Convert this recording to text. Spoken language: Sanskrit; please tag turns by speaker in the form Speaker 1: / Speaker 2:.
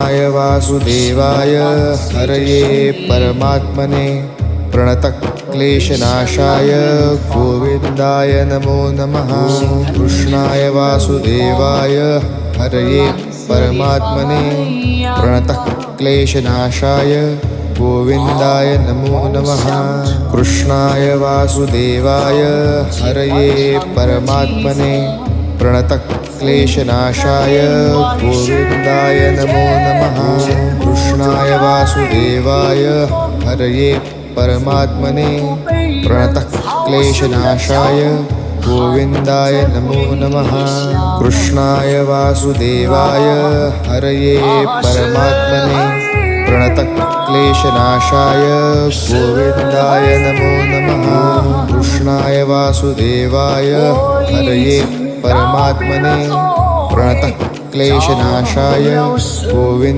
Speaker 1: कृष्णाय वासुदेवाय हरये परमात्मने प्रणतक्लेशनाशाय गोविन्दाय नमो नमः। कृष्णाय वासुदेवाय हरये परमात्मने प्रणतक्लेशनाशाय गोविन्दाय नमो नमः। कृष्णाय वासुदेवाय हरये परमात्मने प्रणतक्लेशनाशाय गोविन्दाय नमो नमः। कृष्णाय वासुदेवाय हरये परमात्मने प्रणतक्लेशनाशाय गोविन्दाय नमो नमः। कृष्णाय वासुदेवाय हरये परमात्मने प्रणतक्लेशनाशाय गोविन्दाय नमो नमः। कृष्णाय वासुदेवाय हरये परमात्मने प्रणतक्लेशनाशाय गोविन्दाय